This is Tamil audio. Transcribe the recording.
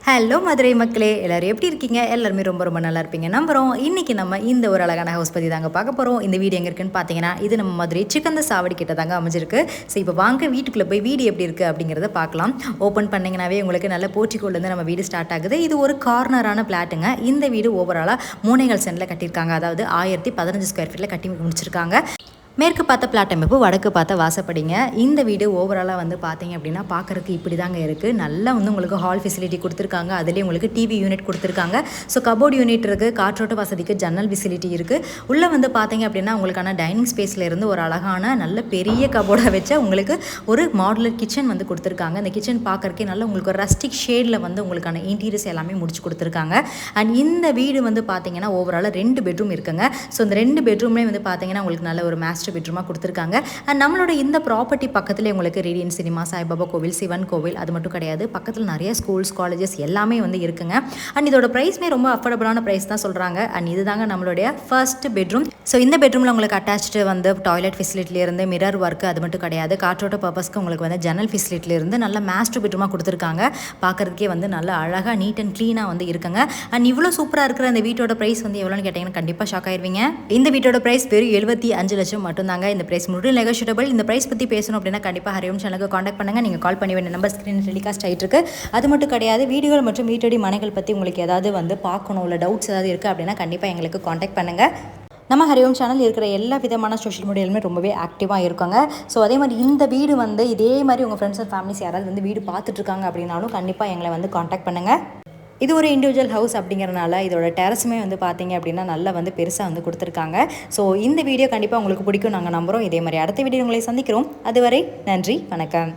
ஹலோ மதுரை மக்களே, எல்லோரும் எப்படி இருக்கீங்க? எல்லாருமே ரொம்ப ரொம்ப நல்லா இருப்பீங்க நம்புகிறோம். இன்றைக்கி நம்ம இந்த ஒரு அழகான ஹவுஸ் பற்றி தாங்க பார்க்க போகிறோம். இந்த வீடு எங்கே இருக்குன்னு பார்த்தீங்கன்னா, இது நம்ம மதுரை சிக்கந்த சாவடி கிட்ட தாங்க அமைஞ்சிருக்கு. ஸோ இப்போ வாங்க வீட்டுக்குள்ளே போய் வீடு எப்படி இருக்குது அப்படிங்கிறத பார்க்கலாம். ஓப்பன் பண்ணிங்கனாவே உங்களுக்கு நல்ல போர்ட்டிகோலேருந்து நம்ம வீடு ஸ்டார்ட் ஆகுது. இது ஒரு கார்னரான பிளாட்டுங்க. இந்த வீடு ஓவராலாக 3.5 சென்டில் கட்டியிருக்காங்க. அதாவது 1015 ஸ்கொயர் ஃபீட்டில் கட்டி முடிச்சிருக்காங்க. மேற்கு பார்த்த பிளாட் அமைப்பு, வடக்கு பார்த்த வாசப்படிங்க. இந்த வீடு ஓவராலாக வந்து பார்த்தீங்க அப்படின்னா பார்க்குறதுக்கு இப்படி தாங்க இருக்குது. நல்லா வந்து உங்களுக்கு ஹால் ஃபெசிலிட்டி கொடுத்துருக்காங்க. அதுலேயே உங்களுக்கு டிவி யூனிட் கொடுத்துருக்காங்க. ஸோ கபோர்ட் யூனிட் இருக்குது, காற்றோட்ட வசதிக்கு ஜன்னல் ஃபெசிலிட்டி இருக்குது. உள்ளே வந்து பார்த்தீங்க அப்படின்னா உங்களுக்கான டைனிங் ஸ்பேஸில் இருந்து ஒரு அழகான நல்ல பெரிய கபோர்டை வச்ச உங்களுக்கு ஒரு மாடுலர் கிச்சன் வந்து கொடுத்துருக்காங்க. இந்த கிச்சன் பார்க்குறக்கே நல்ல உங்களுக்கு ஒரு ரஸ்டிக் ஷேடில் வந்து உங்களுக்கான இன்டீரியர்ஸ் எல்லாமே முடிச்சு கொடுத்துருக்காங்க. அண்ட் இந்த வீடு வந்து பார்த்தீங்கன்னா ஓவராலாக 2 பெட்ரூம் இருக்குங்க. ஸோ இந்த 2 பெட்ரூம்லேயே வந்து பார்த்தீங்கன்னா உங்களுக்கு நல்ல ஒரு மாஸ்டர் பெட்ரூமாக கொடுத்துருக்காங்க. அண்ட் நம்மளோட இந்த ப்ராப்பர்ட்டி பக்கத்துலேயே உங்களுக்கு ரேடியன் சினிமா, சாய்பாபா கோவில், சிவன் கோவில் அது மட்டும் கிடையாது, பக்கத்தில் நிறைய ஸ்கூல்ஸ், காலேஜஸ் எல்லாமே வந்து இருக்குங்க. அண்ட் இதோட ப்ரைஸ்மே ரொம்ப அஃபோர்டபுளான ப்ரைஸ் தான் சொல்கிறாங்க. அண்ட் இதுதாங்க நம்மளுடைய ஃபர்ஸ்ட் பெட்ரூம். ஸோ இந்த பெட்ரூமில் உங்களுக்கு அட்டாச்சு வந்து டாய்லெட் ஃபெசிலிட்டிலேருந்து மிரர் ஒர்க்கு அது மட்டும் கிடையாது, காற்றோட்ட பர்பஸ்க்கு உங்களுக்கு வந்து ஜன்னல் ஃபெசிலிட்டிலேருந்து நல்ல மாஸ்டர் பெட்ரூமாக கொடுத்துருக்காங்க. பார்க்குறதுக்கே வந்து நல்ல அழகாக நீட் அண்ட் க்ளீனாக வந்து இருக்குங்க. அண்ட் இவ்வளோ சூப்பராக இருக்கிற அந்த வீட்டோட ப்ரைஸ் வந்து எவ்வளோன்னு கேட்டிங்கன்னா கண்டிப்பாக ஷாக் ஆயிருவீங்க. இந்த வீட்டோட ப்ரைஸ் வெறும் 75 லட்சம் மட்டும்தாங்க. இந்த பிரைஸ் முற்றிலும் நெகோஷியபிள். இந்த பிரைஸ் பற்றி பேசணும் அப்படின்னா கண்டிப்பாக ஹரியோம் சேனலுக்கு காண்டாக்ட் பண்ணுங்கள். நீங்கள் கால் பண்ணி வேண்டிய நம்பர் ஸ்க்ரீன் டெலிகாஸ்ட் ஆகிட்டு இருக்கு. அது மட்டும் கிடையாது, வீடுகள் மற்றும் வீட்டடி மனைகள் பற்றி உங்களுக்கு ஏதாவது வந்து பார்க்கணும், இல்லை டவுட்ஸ் ஏதாவது இருக்குது அப்படின்னா கண்டிப்பாக எங்களுக்கு காண்டாக்ட் பண்ணுங்கள். நம்ம ஹரியோம் சேனல் இருக்கிற எல்லா விதமான சோஷியல் மீடியாலுமே ரொம்பவே ஆக்டிவாக இருக்காங்க. ஸோ அதே மாதிரி இந்த வீடு வந்து இதே மாதிரி உங்கள் ஃப்ரெண்ட்ஸ் அண்ட் ஃபேமிலிஸ் யாராவது வந்து வீடு பார்த்துட்ருக்காங்க அப்படின்னாலும் கண்டிப்பாக எங்களை வந்து காண்டாக்ட் பண்ணுங்கள். இது ஒரு இண்டிவிஜுவல் ஹவுஸ் அப்படிங்கிறனால இதோட டெரஸுமே வந்து பார்த்தீங்க அப்படின்னா நல்லா வந்து பெருசாக வந்து கொடுத்துருக்காங்க. ஸோ இந்த வீடியோ கண்டிப்பாக உங்களுக்கு பிடிக்கும் நாங்கள் நம்புகிறோம். இதே மாதிரி அடுத்த வீடியோ உங்களை சந்திக்கிறோம். அதுவரை நன்றி, வணக்கம்.